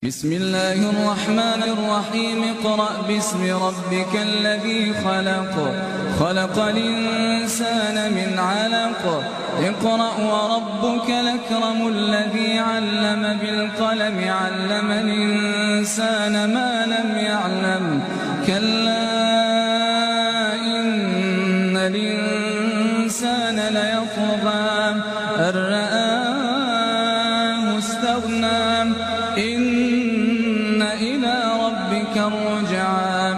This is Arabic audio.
بسم الله الرحمن الرحيم اقرأ باسم ربك الذي خلق خلق الإنسان من علق اقرأ وربك الأكرم الذي علم بالقلم علم الإنسان ما لم يعلم كلا إن الإنسان ليطغى أن رآه استغنى إن إلى ربك الرجعى